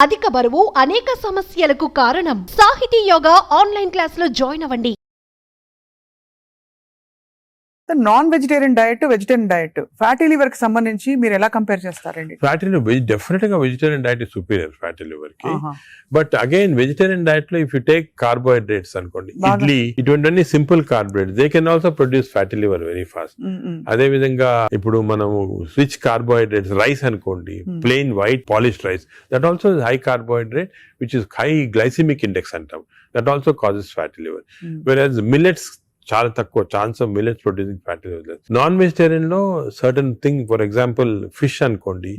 అధిక బరువు అనేక సమస్యలకు కారణం. సాహితీ యోగా ఆన్లైన్ క్లాస్ లో జాయిన్ అవ్వండి. Non vegetarian diet, vegetarian diet, fatty liver కి సంబంధించి మీరు ఎలా కంపేర్ చేస్తారండి? ఫ్యాటీ లివర్ డెఫినెట్ గా vegetarian diet is superior fatty liver కి. బట్ అగైన్ వెజిటేరియన్ డైట్ లో ఇఫ్ యూ టేక్ కార్బోహైడ్రేట్స్ అనుకోండి, ఇడ్లీ ఇటువంటి simple carbohydrates they can also produce fatty liver very fast. అదే విధంగా ఇప్పుడు మనము రిచ్ కార్బోహైడ్రేట్స్ రైస్ అనుకోండి, plain white polished rice, that also high carbohydrate which is high glycemic index అంటాం, that also causes fatty liver. Whereas millets చాలా తక్కువ chance of millets producing fatty liver. Non vegetarian లో certain thing, for example fish అనుకోండి,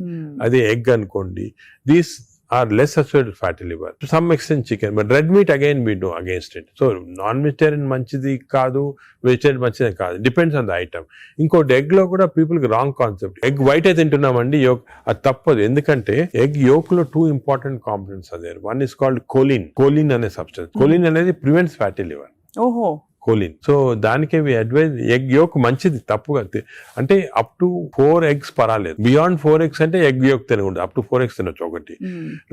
అదే egg అనుకోండి, these are less associated fatty liver. To some extent chicken, but red meat again we do against it. So non vegetarian మంచిది కాదు, vegetarian మంచిది కాదు, depends on the item. ఇంకోటి egg లో కూడా పీపుల్ కి రాంగ్ కాన్సెప్ట్. ఎగ్ వైట్ అయితే తింటున్నామండి, yoke అది తప్పదు. ఎందుకంటే ఎగ్ యోక్ లో 2 ఇంపార్టెంట్ కాంపోనెంట్స్ అదే. వన్ ఇస్ కాల్డ్ కోలిన్ అనే సబ్స్టెన్స్. కోలిన్ అనేది ప్రివెంట్స్ ఫ్యాటీ లివర్. ఓహో, కోలిన్. సో దానికే అడ్వైజ్ ఎగ్ యోక్ మంచిది, తప్పుగా అంటే అప్ టు 4 eggs పర్వాలేదు. బియాండ్ 4 eggs అంటే ఎగ్ యోక్ తినకూడదు, అప్ టు 4 eggs తినొచ్చు ఒకటి.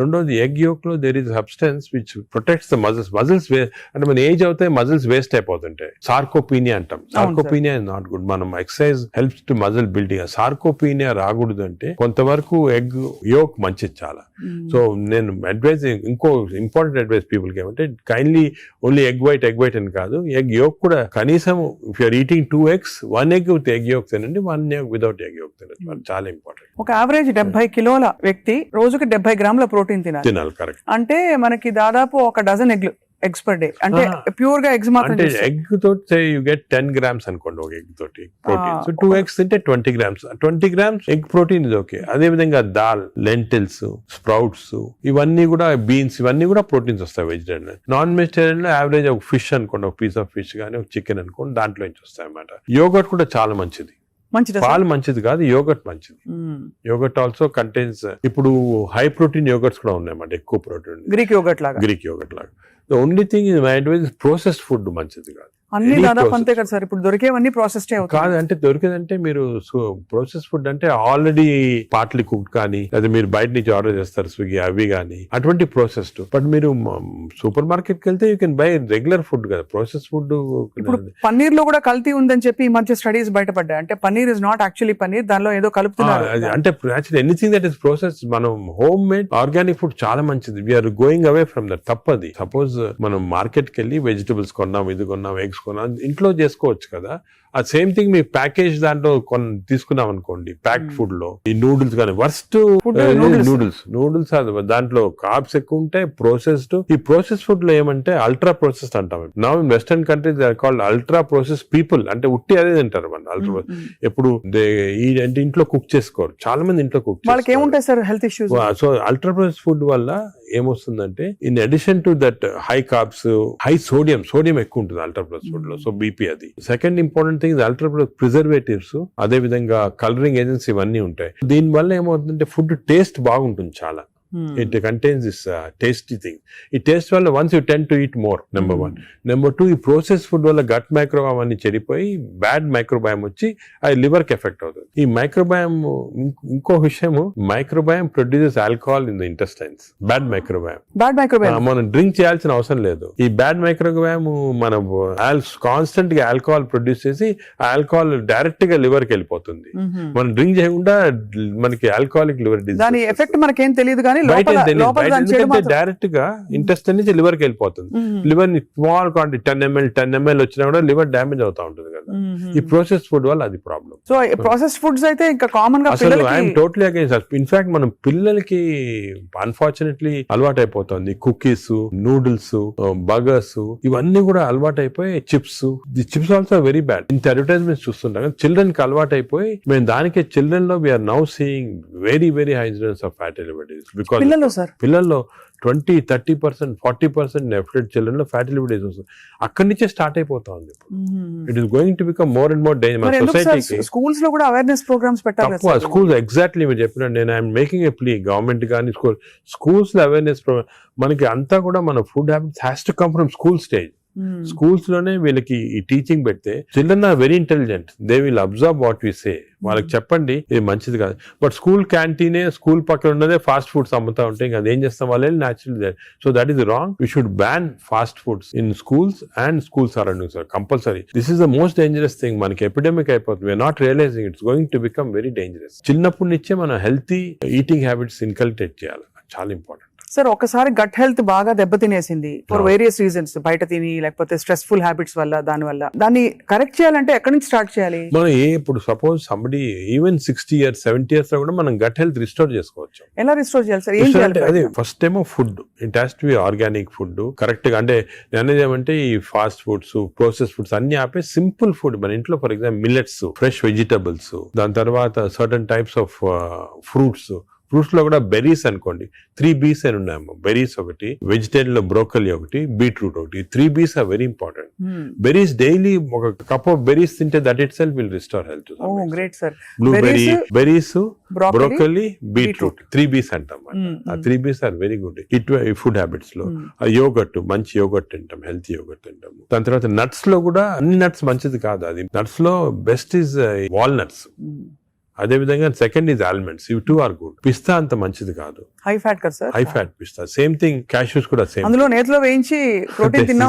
రెండోది ఎగ్ యోక్ లో there is substance which protects the muscles అంటే మన ఏజ్ అవుతాయి, మజిల్స్ వేస్ట్ అయిపోతుంటాయి. సార్కోపీనియా అంటాం. Sarcopenia is not good. మనం exercise helps to muscle building. Sarcopenia రాకూడదు అంటే కొంతవరకు ఎగ్ యోక్ మంచిది చాలా. సో నేను అడ్వైజ్, ఇంకో ఇంపార్టెంట్ అడ్వైజ్ పీపుల్ కి ఏమంటే కైండ్లీ ఓన్లీ ఎగ్ వైట్ అని కాదు, ఎగ్ యోక్ కూడా కనీసం if you're eating 2 eggs, 1 egg with egg yolk తినండి, 1 egg వితౌట్ ఎగ్ యోక్ తినండి. చాలా ఇంపార్టెంట్. ఒక యావరేజ్ 70 కిలోల వ్యక్తి రోజుకి 70 గ్రాముల ప్రోటీన్ తినాలి. కరెక్ట్. అంటే మనకి దాదాపు ఒక డజన్ ఎగ్స్ పర్ డే. అంటే ప్యూర్ గా ఎగ్స్ మాత్రం. అంటే ఎగ్ తోటి యు గెట్ 10 grams అనుకోండి ఒక ఎగ్ తోటి ప్రోటీన్. సో 2 eggs తింటే 20 grams. 20 grams egg protein is okay. అదే విధంగా దాల్, లెంటిల్స్, స్ప్రౌట్స్, ఇవన్నీ కూడా బీన్స్, ఇవన్నీ కూడా ప్రోటీన్స్ వస్తాయి వెజిటేరియన్. నాన్ వెజిటేరియన్ లో యావరేజ్ ఒక ఫిష్ అనుకోండి, ఒక పీస్ ఆఫ్ ఫిష్ గానీ, ఒక చికెన్ అనుకోండి, దాంట్లో నుంచి వస్తాయి అన్నమాట. యోగర్ట్ కూడా చాలా మంచిది. పాలు మంచిది కాదు, యోగర్ట్ మంచిది. యోగర్ట్ ఆల్సో కంటైన్స్, ఇప్పుడు హై ప్రోటీన్ యోగర్ట్స్ కూడా ఉన్నాయన్నమాట, ఎక్కువ ప్రోటీన్. గ్రీక్ యోగర్ట్ లాగా. The only thing is my advice is processed food మంచిది కాదు. అన్ని దాదాపు అంతే కదా సార్, ఇప్పుడు దొరికేవన్నీ ప్రాసెస్డ్ కాదు. అంటే దొరికేదంటే మీరు ప్రాసెస్ ఫుడ్ అంటే ఆల్రెడీ పార్ట్లీ కుక్డ్ కానీ, లేదా మీరు బయట నుంచి ఆర్డర్ చేస్తారు స్విగ్గీ అవి కానీ, అటువంటి ప్రాసెస్డ్. బట్ మీరు సూపర్ మార్కెట్ కి వెళ్తే you can buy regular food కదా, ప్రాసెస్ ఫుడ్. ఇప్పుడు పన్నీర్ లో కూడా కల్తీ ఉందని చెప్పి ఈ మధ్య స్టడీస్ బయటపడ్డాయి. అంటే paneer is not actually paneer, దానిలో ఏదో కలుపుతున్నారు. అంటే actually anything that is process, మనం హోమ్ మేడ్ ఆర్గానిక్ ఫుడ్ చాలా మంచిది. We're going away from that. తప్పది. సపోజ్ మనం మార్కెట్ కి వెళ్ళి వెజిటబుల్స్ కొన్నాం, ఇది కొన్నాం, ఎగ్స్ కొన్నాం, ఇంట్లో చేసుకోవచ్చు కదా. ఆ సేమ్ థింగ్ మీ ప్యాకేజ్ దాంట్లో తీసుకున్నాం అనుకోండి, ప్యాక్డ్ ఫుడ్ లో ఈ నూడిల్స్ కానీ, వర్స్ట్ నూడిల్స్ దాంట్లో కార్బ్స్ ఎక్కువ ఉంటాయి, ప్రాసెస్డ్. ఈ ప్రాసెస్ ఫుడ్ లో ఏమంటే అల్ట్రా ప్రాసెస్డ్ అంటాం. Now in western countries they are called ultra process people. అంటే ఉట్టి అదే తింటారు మన అల్ట్రా. ఎప్పుడు అంటే ఇంట్లో కుక్ చేసుకోరు చాలా మంది, ఇంట్లో కుక్ ఏముంటాయి sir health issues. So ultra process food వల్ల ఏమొస్తుందంటే, in addition to that high carbs, high sodium ఎక్కువ ఉంటుంది అల్ట్రా ప్రాసెస్ ఫుడ్ లో. సో బీపీ అది. Second important thing ultra preservatives, అదే విధంగా కలరింగ్ ఏజెంట్స్, ఇవన్నీ ఉంటాయి. దీని వల్ల ఏమవుతుందంటే ఫుడ్ టేస్ట్ బాగుంటుంది చాలా. It contains this tasty thing. ఈ టేస్ట్ వల్ల once you tend to eat more, number 1. Number 2, ఈ ప్రాసెస్ ఫుడ్ వల్ల గట్ మైక్రోబయామ్ అన్ని చెడిపోయి బ్యాడ్ మైక్రోబయామ్ వచ్చి అది లివర్ కి ఎఫెక్ట్ అవుతుంది. ఈ మైక్రోబయామ్, ఇంకో విషయము, microbiome produces alcohol in the intestines. Bad microbiome మనం డ్రింక్ చేయాల్సిన అవసరం లేదు. ఈ బ్యాడ్ మైక్రోబయామ్ మనం కాన్స్టెంట్ గా ఆల్కహాల్ ప్రొడ్యూస్ చేసి ఆ ఆల్కహాల్ డైరెక్ట్ గా లివర్ కి వెళ్ళిపోతుంది. మనం డ్రింక్ చేయకుండా మనకి ఆల్కహాలిక్ లివర్ డిసీజ్. దాని ఎఫెక్ట్ మనకేం తెలియదు కానీ డైరెక్ట్ గా ఇంటెస్టైన్ నుంచి లివర్ కి వెళ్ళిపోతుంది. లివర్ ని స్మాల్ క్వాంటిటీ 10 ml వచ్చినా కూడా లివర్ డ్యామేజ్ అవుతా ఉంటుంది కదా. ఈ ప్రాసెస్ ఫుడ్ వల్ల అది ప్రాబ్లం. సో ప్రాసెస్ ఫుడ్స్ అయితే ఇంకా కామన్ గా ఐఎమ్ టోటలీ అగైన్స్. ఇన్ఫాక్ట్ మనం పిల్లలకి అన్ఫార్చునేట్లీ అలవాటు అయిపోతుంది. కుకీస్, నూడిల్స్, బర్గర్స్, ఇవన్నీ కూడా అలవాటు అయిపోయి, chips. The chips also very bad. ఇంత అడ్వర్టైజ్మెంట్స్ చూస్తుంటాం. చిల్డ్రన్ కి అలవాటు అయిపోయి, మేము దానికే చిల్డ్రన్ లో we're now seeing very high incidence of fatty liver disease. పిల్లల్లో 20-30%, 40% డెఫినెట్ చిల్డ్రన్ లో ఫ్యాటీ లివర్ డిసీజ్ వస్తుంది. అక్కడి నుంచే స్టార్ట్ అయిపోతా ఉంది. It is going to become more and more danger. సొసైటీకి స్కూల్స్ లో కూడా అవేర్నెస్ ప్రోగ్రామ్స్ పెట్టాలి. స్కూల్స్ ఎగ్జాక్ట్లీ మీరు చెప్పిన, నేను I'm making a plea, government కానీ స్కూల్స్ లో అవేర్నెస్ ప్రోగ్రామ్. మనకి అంతా కూడా మన food habits has to come from school stage. Schools లోనే వీళ్ళకి ఈ టీచింగ్ పెడితే children are very intelligent, they will observe what we say. వాళ్ళకి చెప్పండి ఇది మంచిది కాదు. బట్ స్కూల్ క్యాంటీనే, స్కూల్ పక్కన ఉన్నదే ఫాస్ట్ ఫుడ్స్ అమ్ముతా ఉంటే ఇంకా అదేం చేస్తాం వాళ్ళు natural. So that is wrong. We should ban fast foods in schools and school surroundings compulsory. This is the most dangerous thing. మనకి ఎపిడమిక్ అయిపోతుంది. We're not realising it's going to become very dangerous. చిన్నప్పటి నుంచే మనం healthy eating habits inculcate చేయాలి. చాలా important. Sir ఒకసారి gut health బాగా దెబ్బతినేసింది ఫర్ వేరియస్ రీజన్స్, బయట తిని లేకపోతే స్ట్రెస్ఫుల్ హ్యాబిట్స్ వల్ల, దాన్ని కరెక్ట్ చేయాలంటే ఎక్కడి నుంచి స్టార్ట్ చేయాలి? మనం ఇప్పుడు suppose somebody even 60 years 70 years లో కూడా మనం గట్ హెల్త్ రిస్టోర్ చేసుకోవచ్చు. ఎలా రిస్టోర్ చేయాలి సార్? ఏం చేయాలి? అదే ఫస్ట్ ఏమో food, it has to be organic food correct గా. అంటే అనేది ఏమంటే ఈ ఫాస్ట్ ఫుడ్స్, ప్రాసెస్ ఫుడ్స్ అన్ని ఆపే సింపుల్ ఫుడ్ మన ఇంట్లో, for example millets, fresh vegetables, దాని తర్వాత certain types of fruits. Fruits లో కూడా బెర్రీస్ అనుకోండి, 3 B's అని ఉన్నాయమ్మా. బెర్రీస్ ఒకటి, వెజిటేరియన్ లో బ్రోకలీ ఒకటి, బీట్రూట్ ఒకటి. 3 B's are very important. Berries daily ఒక కప్ ఆఫ్ బెర్రీస్ తింటే that itself will restore health. Great sir. Blueberry, berries, broccoli, beetroot, 3 B's అంటాం. ఆ 3 B's are very good food habits లో. Yogurt, మంచి yogurt తింటాం, healthy yogurt తింటాము. దాని తర్వాత నట్స్ లో కూడా అన్ని నట్స్ మంచిది కాదు. అది నట్స్ లో బెస్ట్ ఈజ్ వాల్నట్స్. అదే విధంగా సెకండ్ ఈజ్ ఆల్మండ్స్. ఇవి 2 ఆర్ గుడ్. పిస్తా అంత మంచిది కాదు, హై ఫ్యాట్ కదా సార్. హై ఫ్యాట్ పిస్తా. సేమ్ థింగ్ క్యాష్యూస్ కూడా సేమ్. అందులో నేతిలో వేయించి ప్రోటీన్ తిన్నాం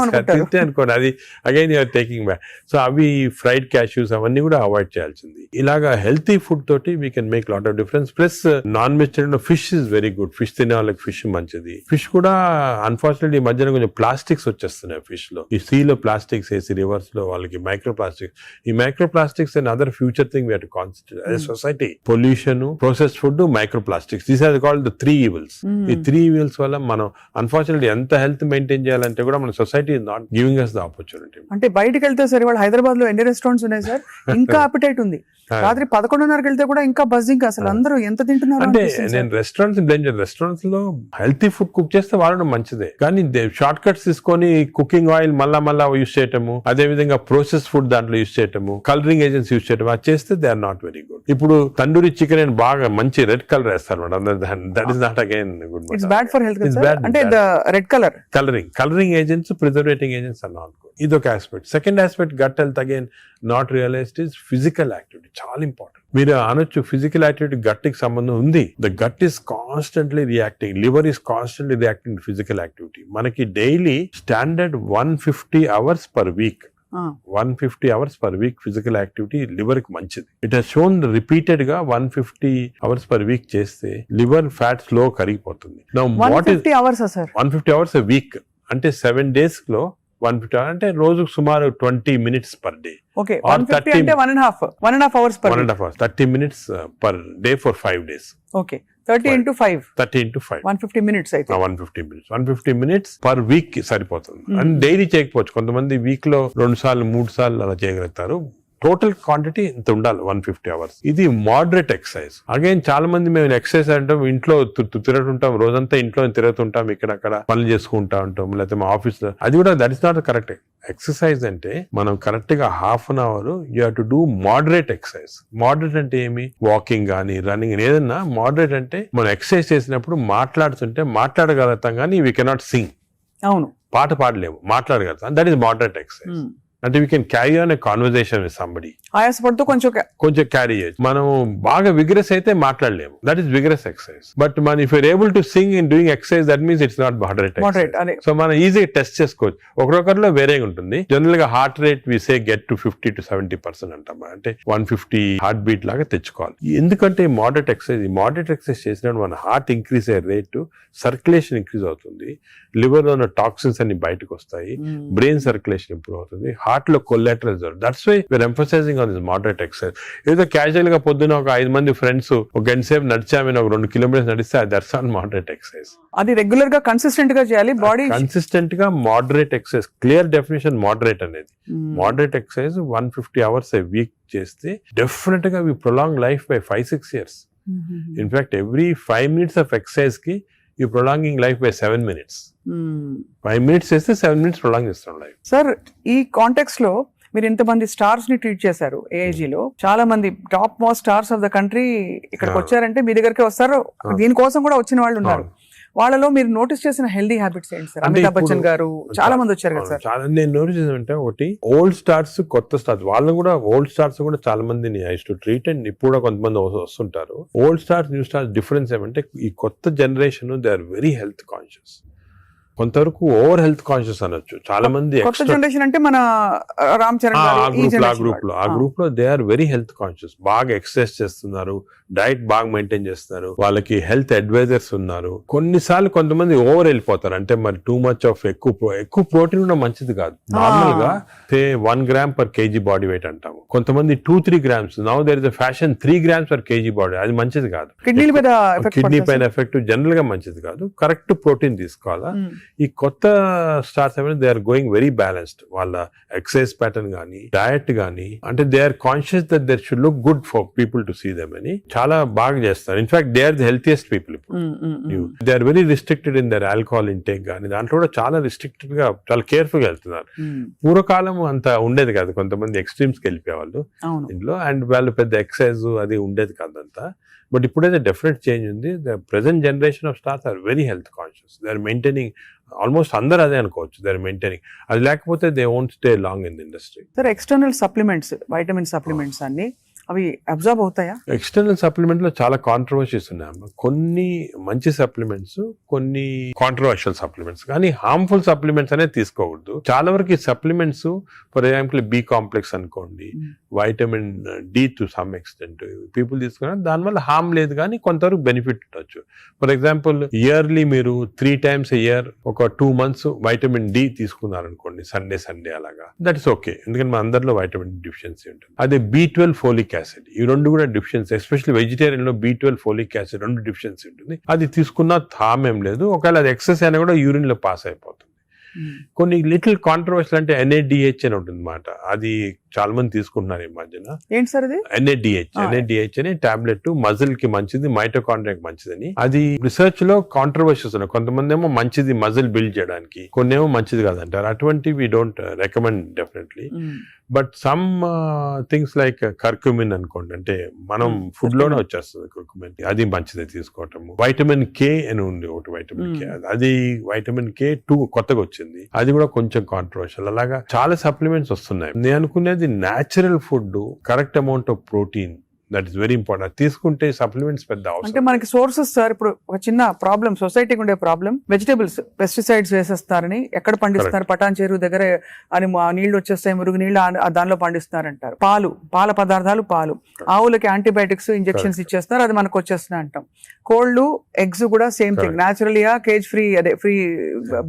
అనుకోండి, అది again you're taking back. So అవి ఫ్రైడ్ క్యాష్యూస్ అవన్నీ కూడా అవాయిడ్ చేయాల్సింది. ఇలాగా హెల్తీ ఫుడ్ తోటి we can make lot of difference. Plus non vegetarian fish is very good. Fish తినే వాళ్ళకి ఫిష్ మంచిది. ఫిష్ కూడా అన్ఫార్చునేట్లీ ఈ మధ్యన కొంచెం ప్లాస్టిక్స్ వచ్చేస్తున్నాయి ఫిష్ లో. ఈ సీ లో ప్లాస్టిక్స్ వేసి రివర్స్ లో వాళ్ళకి మైక్రో ప్లాస్టిక్స్. ఈ micro plastics and other future thing we have to concentrate as a society. Pollution, processed food, micro plastics, these are called the 3 evils. ఈ 3 evils వల్ల మనం అన్ఫార్చునేట్లీ ఎంత హెల్త్ మెయింటైన్ చేయాలంటే కూడా మన society is not giving us the opportunity. అంటే బయటకు వెళ్తే సరే, వాళ్ళు హైదరాబాద్ లో ఎన్ని రెస్టారెంట్స్ ఉన్నాయి సార్, ఇంకా అపిటైట్ ఉంది. రాత్రి 11:30కి వెళ్తే కూడా ఇంకా బజ్జింగ్. అసలు అందరూ ఎంత తింటున్నారు అంటే నేను రెస్టారెంట్స్ లో హెల్తీ ఫుడ్ కుక్ చేస్తే వాడడం మంచిదే, కానీ షార్ట్ కట్స్ తీసుకొని కుకింగ్ ఆయిల్ మళ్ళా యూస్ చేయటము, అదే విధంగా ప్రాసెస్ ఫుడ్ దాంట్లో యూస్ చేయటము, కలరింగ్ ఏజెంట్స్ యూస్ చేయటం, అది చేస్తే they are not very good. ఇప్పుడు తందూరి చికెన్ అని బాగా మంచి రెడ్ కలర్ వేస్తారు madam. That is not again good. It's bad for health. అంటే red colouring agents, preserving agents are not good. ఇదొక aspect. Second aspect gut health again not realised is physical activity. చాలా important. మీరు అనొచ్చు physical activity gut కి సంబంధం ఉంది. The gut is constantly reacting, liver is constantly reacting to physical activity. మనకి daily standard 150 hours per week. 150 hours per week physical activity liver కి మంచిది. It has shown repeated గా 150 hours per week చేస్తే liver fat slow కరిగిపోతుంది. Now what is 150 hours a week అంటే 7 days లో 150 hours అంటే రోజుకు సుమారు 20 minutes per day. Okay, 150 అంటే 1.5 hours per 1.5 hours, 30 minutes per day for 5 days. Okay, 30 into 5 150 minutes అయితే 150 minutes per week సరిపోతుంది. అండ్ డైలీ చేయకపోవచ్చు, కొంతమంది వీక్ లో 2 సార్లు 3 సార్లు అలా చేయగలుగుతారు. టోటల్ క్వాంటిటీ ఇంత ఉండాలి 150 hours. ఇది మోడరేట్ ఎక్సర్సైజ్. అగైన్ చాలా మంది మేము ఎక్సర్సైజ్ అంటాం, ఇంట్లో తిరుగుతుంటాం, రోజంతా ఇంట్లో తిరుగుతుంటాం, ఇక్కడక్కడ పనులు చేసుకుంటా ఉంటాం, లేకపోతే మా ఆఫీస్ లో. అది కూడా that is not correct. Exercise అంటే మనం కరెక్ట్ గా ½ an hour you have to do moderate exercise. Moderate అంటే ఏమి? వాకింగ్ కానీ రన్నింగ్ ఏదన్నా. మోడరేట్ అంటే మనం ఎక్సర్సైజ్ చేసినప్పుడు మాట్లాడుతుంటే మాట్లాడగలుగుతాం, కానీ వీ కెనాట్ సింగ్. అవును, పాట పాడలేము, మాట్లాడగలుగుతాం. That is moderate exercise. అంటే we can carry on a conversation with somebody. ఆయాసపడుతూ కొంచెం క్యారీ చేయొచ్చు. మనం బాగా విగ్రెస్ అయితే మాట్లాడలేము, that is vigorous exercise. But మన if you're able to sing in doing exercise, that means it's not moderate. So మనం ఈజీగా టెస్ట్ చేసుకోవచ్చు. ఒకరొకరిలో వేరేగా ఉంటుంది. జనరల్ గా heart rate we say get to 50 to 70% అంటాం. అంటే 150 హార్ట్ బీట్ లాగా తెచ్చుకోవాలి. ఎందుకంటే మోడరేట్ ఎక్సర్సైజ్ చేసినప్పుడు మన హార్ట్ ఇంక్రీజ్ అయ్యే రేటు, సర్క్యులేషన్ ఇంక్రీజ్ అవుతుంది, లివర్ లో ఉన్న టాక్సిన్స్ అన్ని బయటకు వస్తాయి, బ్రెయిన్ సర్క్యులేషన్ ఇంప్రూవ్ అవుతుంది, హార్ట్ లో collateral. That's why we're emphasizing on this moderate exercise. ఏదో క్యాజువల్ గా పొద్దున ఒక 5 మంది ఫ్రెండ్స్ ఒక గంట సేపు నడిచామని ఒక 2 kilometers నడిస్తే దట్స్ నాట్ మోడరేట్ ఎక్సర్సైజ్. అది రెగ్యులర్ గా కన్సిస్టెంట్ గా చేయాలి. బాడీ కన్సిస్టెంట్ గా moderate exercise. Clear definition moderate అనేది. Moderate exercise 150 hours a week చేస్తే డెఫినెట్ గా we prolong life by 5-6 years. In fact every 5 minutes of exercise కి you prolonging life by 7 minutes. 5 minutes చేస్తే 7 minutes prolong చేస్తాం life. Sir, ఈ context లో మీరు ఇంతమంది స్టార్స్ ని ట్రీట్ చేశారు. AIG లో చాలా మంది top most stars of the country ఇక్కడికి వచ్చారంటే మీ దగ్గరికి వస్తారు. దీనికోసం కూడా వచ్చిన వాళ్ళు ఉన్నారు. వాళ్ళలో మీరు నోటీస్ చేసిన హెల్దీ హ్యాబిట్స్ ఏంటి సార్? అంటే అమితాబ్ బచ్చన్ ఇప్పుడు- గారు చాలా మంది వచ్చారు కదా సార్. చాలా నేను నోటీస్ చేసానంటే ఒకటి ఓల్డ్ స్టార్స్ కొత్త స్టార్స్ వాళ్ళని కూడా ఓల్డ్ స్టార్స్ కూడా చాలా మందిని ఐ టు ట్రీట్ అండ్ ఇప్పుడు కూడా కొంతమంది వస్తుంటారు. Old stars new stars difference ఏమంటే ఈ కొత్త generation they are very health conscious, కొంతవరకు ఓవర్ హెల్త్ కాన్షియస్ అనొచ్చు. చాలా మంది కొత్త జనరేషన్ అంటే మన రామ్ చరణ్ గారు, ఈ generation వాళ్ళు. గ్రూప్ లో they are very health conscious, బాగా ఎక్సర్సైజ్ చేస్తున్నారు, డైట్ బాగా మెయింటైన్ చేస్తున్నారు, వాళ్ళకి హెల్త్ అడ్వైజర్స్ ఉన్నారు. కొన్నిసార్లు కొంతమంది ఓవర్ వెళ్ళిపోతారు, అంటే మరి టూ మచ్ ఆఫ్ ఎక్కువ ప్రోటీన్ కూడా మంచిది కాదు. నార్మల్ గా 1 gram per KG body weight అంటాము, కొంతమంది 2-3 grams. Now there is a fashion 3 grams per KG body, అది మంచిది కాదు. కిడ్నీల మీద effect కిడ్నీ పడుతుందా పైన సార్? ఎఫెక్ట్ జనరల్ గా మంచిది కాదు. కరెక్ట్ ప్రోటీన్ తీసుకోవాలా. ఈ కొత్త స్టార్స్ ఏమైనా they are going very balanced. వాళ్ళ ఎక్సర్సైజ్ ప్యాటర్న్ గానీ డయట్ గానీ, అంటే they are conscious that there should look good for people to see them అని చాలా బాగా చేస్తారు. In fact they are the healthiest people ఇప్పుడు. They are very restricted in their alcohol intake గానీ, దాంట్లో కూడా చాలా రిస్ట్రిక్టెడ్ గా చాలా కేర్ఫుల్ గా వెళ్తున్నారు. పూర్వకాలం అంత ఉండేది కాదు, కొంతమంది ఎక్స్ట్రీమ్స్ కి వెళ్ళిపోయేవాళ్ళు అవును. ఇంట్లో, అండ్ వాళ్ళు పెద్ద ఎక్సర్సైజ్ అది ఉండేది కాదంతా. బట్ ఇప్పుడైతే డెఫినెట్ చేంజ్ ఉంది. The present generation of stars are very health conscious. They are maintaining, almost అందరూ అదే అనుకోవచ్చు, దే ఆర్ మెయింటైనింగ్. అది లేకపోతే they won't stay long in the industry. Sir external supplements, vitamin supplements అన్ని అవి observe అవుతాయా? External supplement లో చాలా కాంట్రవర్సీస్ ఉన్నాయి. కొన్ని మంచి సప్లిమెంట్స్, కొన్ని కాంట్రవర్షియల్ సప్లిమెంట్స్, కానీ హార్మ్ఫుల్ సప్లిమెంట్స్ అనేది తీసుకోకూడదు. చాలా వరకు ఈ supplements, for example B complex అనుకోండి, vitamin D to some extent people తీసుకున్నారు, దానివల్ల హార్మ్ లేదు కానీ కొంతవరకు బెనిఫిట్ ఉండొచ్చు. ఫర్ ఎగ్జాంపుల్ ఇయర్లీ మీరు 3 times a year ఒక 2 months వైటమిన్ డి తీసుకున్నారనుకోండి, సండే అలాగా, దట్ ఇస్ ఓకే, ఎందుకంటే మన అందరిలో వైటమిన్ డిఫిషియన్సీ ఉంటుంది. అదే B12 ఫోలిక్ యాసిడ్, ఈ రెండు కూడా డిఫిషియన్సీ, ఎస్పెషల్లీ వెజిటేరియన్ లో B12 ఫోలిక్ యాసిడ్ రెండు డిఫిషియన్సీ ఉంటుంది. అది తీసుకున్న హామ్ ఏం లేదు, ఒకవేళ అది ఎక్సెస్ అయినా కూడా యూరిన్ లో పాస్ అయిపోతుంది. కొన్ని లిటిల్ కాంట్రవర్షియల్ అంటే NADH అని ఉంటుంది అన్నమాట, అది చాలా మంది తీసుకుంటున్నారు ఈ మధ్యన. ఏంటి సార్ అది? NADH అని టాబ్లెట్ మజిల్ కి మంచిది, మైటోకాండ్రియాకి మంచిదని. అది రిసర్చ్ లో కాంట్రవర్షియస్ ఉన్నాయి. కొంతమంది ఏమో మంచిది మజిల్ బిల్డ్ చేయడానికి, కొన్ని ఏమో మంచిది కాదంటారు. అటువంటి we don't recommend definitely. But some things like curcumin అనుకోండి, అంటే మనం ఫుడ్ లోనే వచ్చేస్తుంది కర్కుమిన్, అది మంచిది తీసుకోవటము. వైటమిన్ K అని ఉంది ఒకటి, వైటమిన్ K, అది వైటమిన్ K2 కొత్తగా వచ్చింది, అది కూడా కొంచెం కాంట్రవర్షియల్. అలాగా చాలా సప్లిమెంట్స్ వస్తున్నాయి. నేను అనుకునేది natural food, correct amount of protein, that is very important. తీసుకుంటే సప్లిమెంట్స్ పెద్ద అంటే అవసరం. మనకి సోర్సెస్ సార్, ఇప్పుడు ఒక చిన్న ప్రాబ్లం సొసైటీకి ఉండే ప్రాబ్లం, వెజిటేబుల్స్ పెస్టిసైడ్స్ వేసేస్తారని, ఎక్కడ పండిస్తున్నారు, పటాన్ చెరువు దగ్గర అని నీళ్లు వచ్చేస్తాయి, మురుగు నీళ్లు దానిలో పండిస్తున్నారంటారు. పాల పదార్థాలు, ఆవులకి యాంటీబయాటిక్స్ ఇంజెక్షన్స్ ఇచ్చేస్తారు, అది మనకు వచ్చేస్తున్నాయి అంటాం. కోళ్ళు, ఎగ్స్ కూడా సేమ్ థింగ్, న్యాచురల్గా కేజ్ ఫ్రీ, అదే ఫ్రీ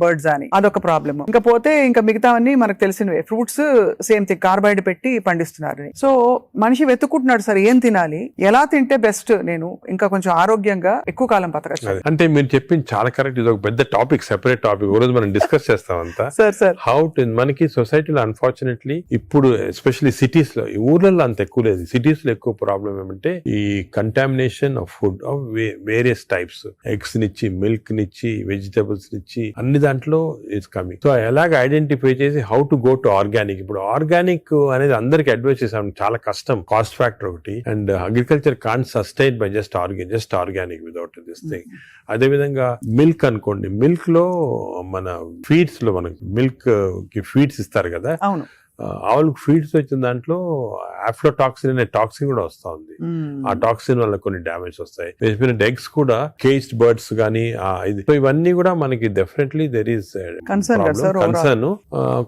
బర్డ్స్ అని, అదొక ప్రాబ్లమ్. ఇంకా పోతే ఇంకా మిగతావన్నీ మనకు తెలిసినవే. ఫ్రూట్స్ సేమ్ థింగ్, కార్బైడ్ పెట్టి పండిస్తున్నారు. సో మనిషి వెతుక్కుంటున్నాడు సార్ ఏం తినాలి, ఎలా తింటే బెస్ట్, నేను ఇంకా కొంచెం ఆరోగ్యంగా ఎక్కువ కాలం బతకచ్చు. అంటే మీరు చెప్పింది చాలా కరెక్ట్. ఇది ఒక పెద్ద టాపిక్, సెపరేట్ టాపిక్, ఓ రోజు మనం డిస్కస్ చేస్తాం అంతా. సార్ హౌ టు, మనకి సొసైటీలో అన్ఫార్చునేట్లీ ఇప్పుడు ఎస్పెషల్లీ సిటీస్ లో, ఈ ఊర్లలో అంత ఎక్కువ లేదు, సిటీస్ లో ఎక్కువ ప్రాబ్లం ఏమంటే ఈ contamination of food of various types, eggs నిచ్చి, మిల్క్ నిచ్చి, వెజిటబుల్స్ నిచ్చి, అన్ని దాంట్లో ఇట్స్ కమింగ్. సో ఎలాగ ఐడెంటిఫై చేసి how to go to organic. ఇప్పుడు ఆర్గానిక్ అనేది అందరికి అడ్వైస్ చేసాం, చాలా కష్టం, కాస్ట్ ఫ్యాక్టర్ ఒకటి, and agriculture can't sustain by just organic without this thing. అదే విధంగా మిల్క్ అనుకోండి, మిల్క్ లో మన ఫీడ్స్ లో మనకి మిల్క్ కి ఫీడ్స్ ఇస్తారు కదా, అవును, ఆవులకు ఫీడ్స్ వచ్చిన దాంట్లో ఆఫ్లోటాక్సిన్ అనే టాక్సిన్ కూడా వస్తా ఉంది. ఆ టాక్సిన్ వల్ల కొన్ని డ్యామేజ్ వస్తాయి. ఎగ్స్ కూడా కేజ్డ్ బర్డ్స్ గానీ ఇది, సో ఇవన్నీ కూడా మనకి డెఫినెట్లీ దెర్ ఈస్ కన్సర్న్.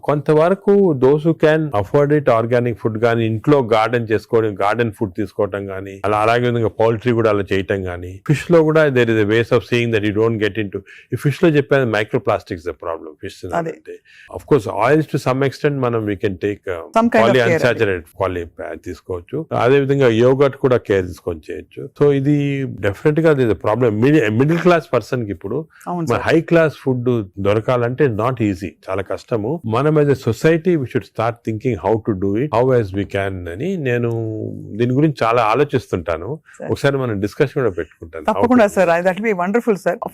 కొంతవరకు those who can afford it, organic food గానీ, ఇంట్లో గార్డెన్ చేసుకోవడం, గార్డెన్ ఫుడ్ తీసుకోవటం గానీ, అలాగే విధంగా పౌల్ట్రీ కూడా అలా చేయటం గానీ. ఫిష్ లో కూడా there is a ways of seeing that you don't get in to. ఈ ఫిష్ లో చెప్పేది micro plastics the problem. Fish అంటే of course oils to some extent మనం వీ కెన్ టేక్ పాలిఅన్సాచురేటెడ్ తీసుకోవచ్చు. అదే విధంగా యోగర్ట్ కూడా కేర్ తీసుకొని చేయొచ్చు. సో ఇది డెఫినెట్ గా ప్రాబ్లమ్. మిడిల్ క్లాస్ పర్సన్ కి ఇప్పుడు హై క్లాస్ ఫుడ్ దొరకాలంటే నాట్ ఈజీ, చాలా కష్టము. మనం as a society we should start thinking how to do it, how as we can అని నేను దీని గురించి చాలా ఆలోచిస్తుంటాను. ఒకసారి మనం డిస్కషన్ కూడా పెట్టుకుంటాను. తప్పకుండా sir, that be wonderful sir.